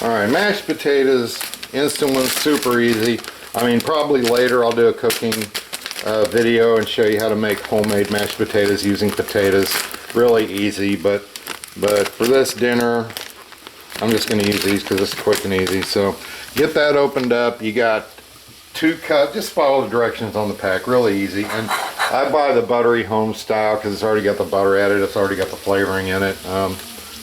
Alright, mashed potatoes, instant ones, super easy. I mean, probably later I'll do a cooking video and show you how to make homemade mashed potatoes using potatoes. Really easy, but for this dinner, I'm just going to use these because it's quick and easy. So get that opened up. You got 2 cups. Just follow the directions on the pack. Really easy. And I buy the buttery home style because it's already got the butter added. It's already got the flavoring in it.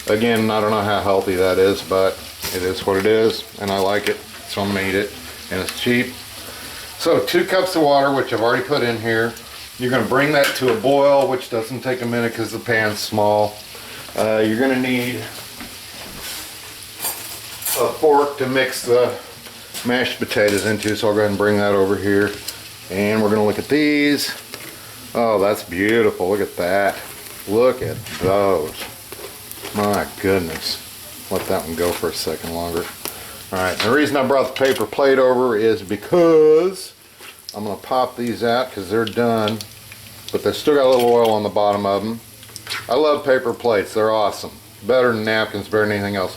Again, I don't know how healthy that is, but it is what it is, and I like it, so I'm going to eat it, and it's cheap. So 2 cups of water, which I've already put in here. You're going to bring that to a boil, which doesn't take a minute because the pan's small. You're going to need a fork to mix the mashed potatoes into, so I'll go ahead and bring that over here. And we're going to look at these. Oh, that's beautiful. Look at that. Look at those. My goodness. Let that one go for a second longer. Alright, the reason I brought the paper plate over is because I'm going to pop these out because they're done, but they still got a little oil on the bottom of them. I love paper plates. They're awesome. Better than napkins, better than anything else.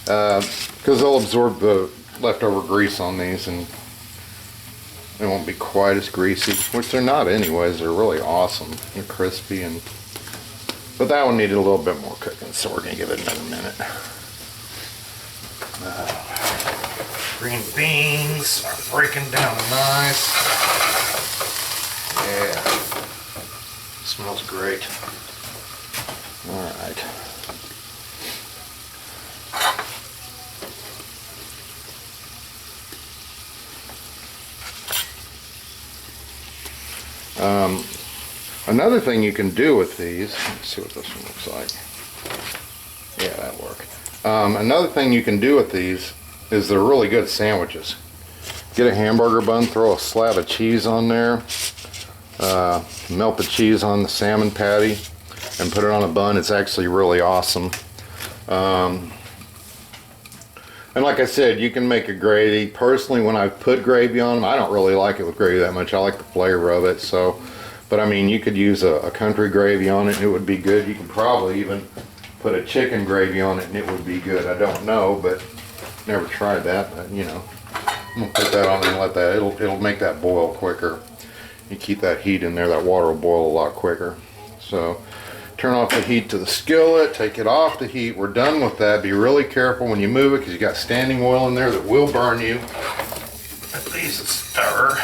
Because they'll absorb the leftover grease on these and they won't be quite as greasy, which they're not anyways. They're really awesome. They're crispy, but that one needed a little bit more cooking, so we're going to give it another minute. Green beans are breaking down nice. Yeah, smells great. All right. Another thing you can do with these, let's see what this one looks like. Yeah, that'll work. Another thing you can do with these is they're really good sandwiches. Get a hamburger bun, throw a slab of cheese on there, melt the cheese on the salmon patty, and put it on a bun. It's actually really awesome. And like I said, you can make a gravy. Personally, when I put gravy on them, I don't really like it with gravy that much. I like the flavor of it. So, but I mean, you could use a country gravy on it and it would be good. You could probably even put a chicken gravy on it and it would be good. I don't know, but never tried that. But, you know, I'm gonna put that on and let that. It'll make that boil quicker. You keep that heat in there, that water will boil a lot quicker. So, turn off the heat to the skillet, take it off the heat. We're done with that. Be really careful when you move it because you got standing oil in there that will burn you. At least stir.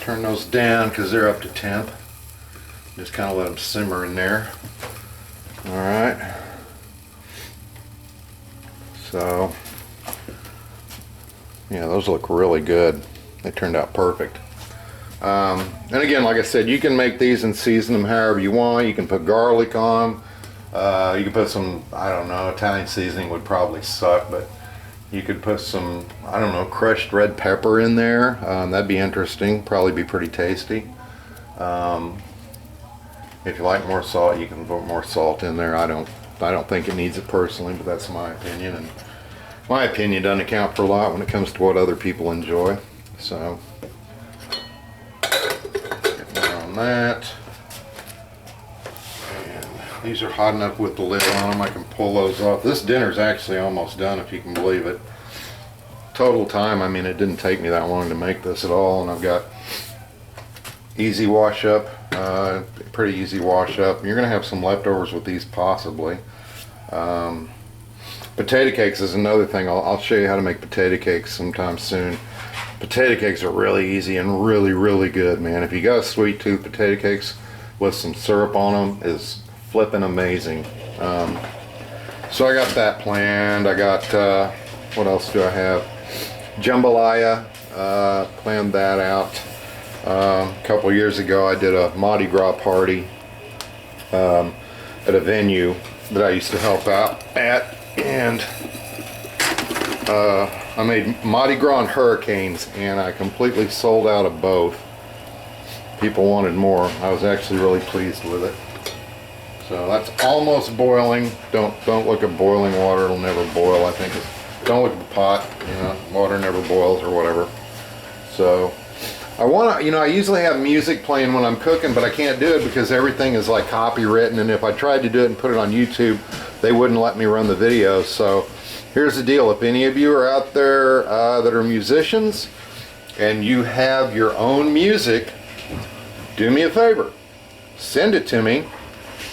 Turn those down because they're up to temp. Just kind of let them simmer in there. All right. So, yeah, those look really good. They turned out perfect. And again, like I said, you can make these and season them however you want. You can put garlic on them. You can put some, I don't know, Italian seasoning would probably suck, but you could put some, I don't know, crushed red pepper in there. That'd be interesting. Probably be pretty tasty. If you like more salt, you can put more salt in there. I don't think it needs it personally, but that's my opinion. And my opinion doesn't account for a lot when it comes to what other people enjoy. So. That, and these are hot enough with the lid on them I can pull those off. This dinner's actually almost done, if you can believe it. Total time, I mean, it didn't take me that long to make this at all, and I've got easy wash up, pretty easy wash up. You're gonna have some leftovers with these possibly. Potato cakes is another thing. I'll show you how to make potato cakes sometime soon. Potato cakes are really easy and really, really good, man. If you got a sweet tooth, potato cakes with some syrup on them is flipping amazing. So I got that planned. I got, what else do I have? Jambalaya, planned that out. A couple years ago I did a Mardi Gras party at a venue that I used to help out at, and I made Mardi Gras and hurricanes, and I completely sold out of both. People wanted more. I was actually really pleased with it. So that's almost boiling. Don't look at boiling water. It'll never boil. I think don't look at the pot. You know, water never boils or whatever. So I want to, you know, I usually have music playing when I'm cooking, but I can't do it because everything is like copywritten, and if I tried to do it and put it on YouTube, they wouldn't let me run the video. So here's the deal. If any of you are out there that are musicians and you have your own music, do me a favor. Send it to me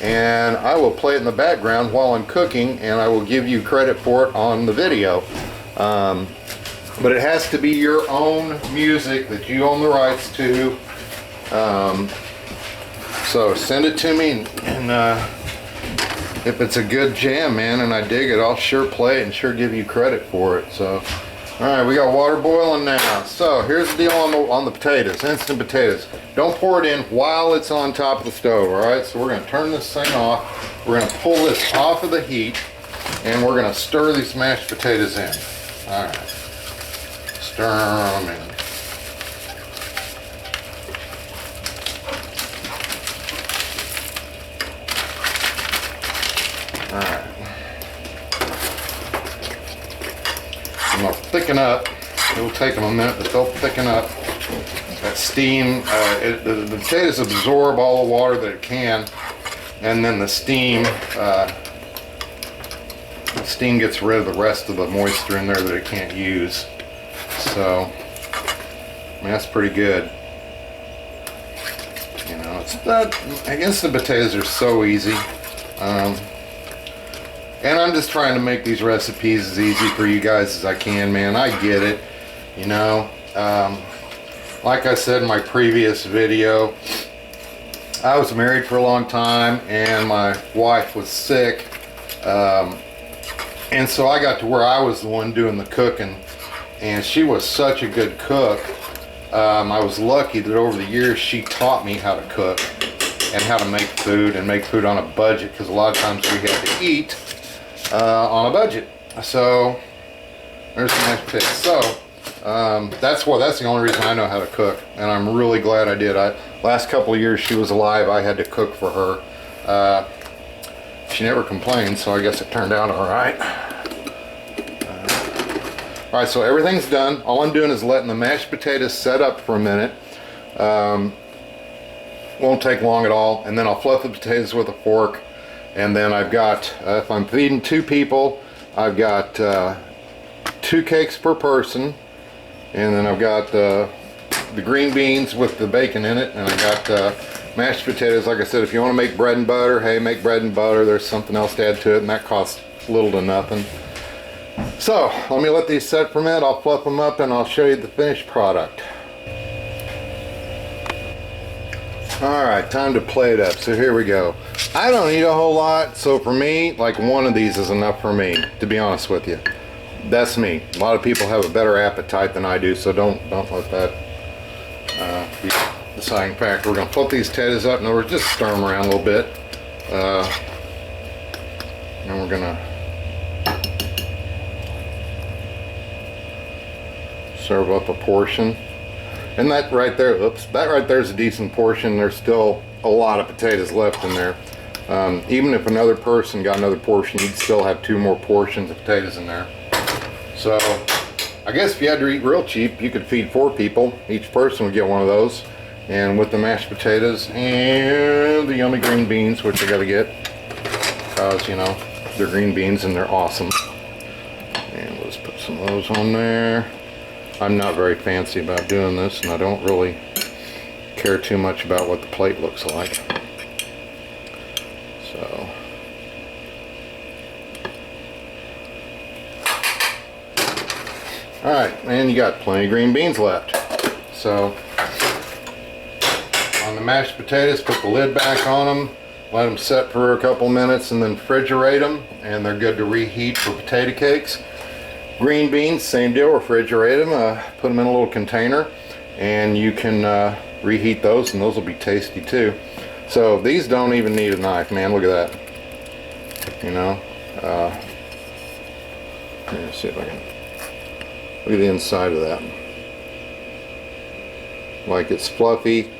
and I will play it in the background while I'm cooking, and I will give you credit for it on the video. But it has to be your own music that you own the rights to. So send it to me, and if it's a good jam, man, and I dig it, I'll sure play it and sure give you credit for it. So, all right, we got water boiling now. So here's the deal on the potatoes, instant potatoes. Don't pour it in while it's on top of the stove, all right? So we're gonna turn this thing off. We're gonna pull this off of the heat, and we're gonna stir these mashed potatoes in. All right. Stir them in. Alright. I'm going to thicken up. It'll take them a minute, but they'll thicken up. That steam, the potatoes absorb all the water that it can, and then the steam gets rid of the rest of the moisture in there that it can't use. So, I mean, that's pretty good. You know, it's not, I guess the potatoes are so easy. And I'm just trying to make these recipes as easy for you guys as I can, man. I get it, you know. Like I said in my previous video, I was married for a long time and my wife was sick. And so I got to where I was the one doing the cooking. And she was such a good cook. I was lucky that over the years she taught me how to cook and how to make food, and make food on a budget, because a lot of times we had to eat on a budget. So there's some mashed potatoes. So that's the only reason I know how to cook, and I'm really glad I did. Last couple of years she was alive, I had to cook for her. She never complained, so I guess it turned out all right. Alright, so everything's done. All I'm doing is letting the mashed potatoes set up for a minute. Won't take long at all. And then I'll fluff the potatoes with a fork. And then I've got, if I'm feeding 2 people, I've got 2 cakes per person. And then I've got the green beans with the bacon in it. And I got mashed potatoes. Like I said, if you want to make bread and butter, hey, make bread and butter. There's something else to add to it, and that costs little to nothing. So, let me let these set for a minute. I'll fluff them up and I'll show you the finished product. Alright, time to plate up. So here we go. I don't eat a whole lot, so for me, like one of these is enough for me, to be honest with you. That's me. A lot of people have a better appetite than I do, so don't let that be the deciding factor. We're going to flip these potatoes up, and we're just stir them around a little bit. And we're going to serve up a portion, and that right there, that right there is a decent portion. There's still a lot of potatoes left in there. Even if another person got another portion, you'd still have 2 more portions of potatoes in there. So I guess if you had to eat real cheap, you could feed 4 people. Each person would get one of those, and with the mashed potatoes and the yummy green beans, which I gotta get because, you know, they're green beans and they're awesome. And let's put some of those on there. I'm not very fancy about doing this, and I don't really care too much about what the plate looks like. So, alright, and you got plenty of green beans left. So, on the mashed potatoes, put the lid back on them, let them set for a couple minutes, and then refrigerate them, and they're good to reheat for potato cakes. Green beans, same deal, refrigerate them, put them in a little container, and you can reheat those, and those will be tasty too. So these don't even need a knife, man. Look at that. You know, let's see if I can look at the inside of that. Like, it's fluffy.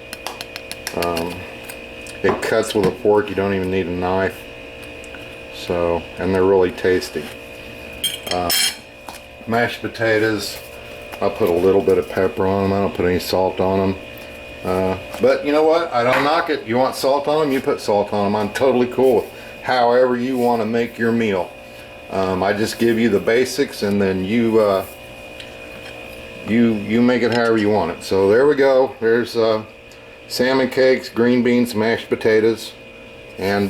It cuts with a fork. You don't even need a knife. So, and they're really tasty. Mashed potatoes, I'll put a little bit of pepper on them. I don't put any salt on them. But you know what? I don't knock it. You want salt on them, you put salt on them. I'm totally cool with however you want to make your meal. I just give you the basics, and then you make it however you want it. So there we go. There's salmon cakes, green beans, mashed potatoes, and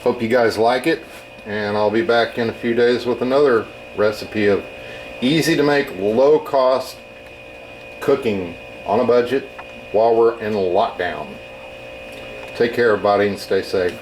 hope you guys like it. And I'll be back in a few days with another recipe of easy to make, low cost cooking on a budget while we're in lockdown. Take care, everybody, and stay safe.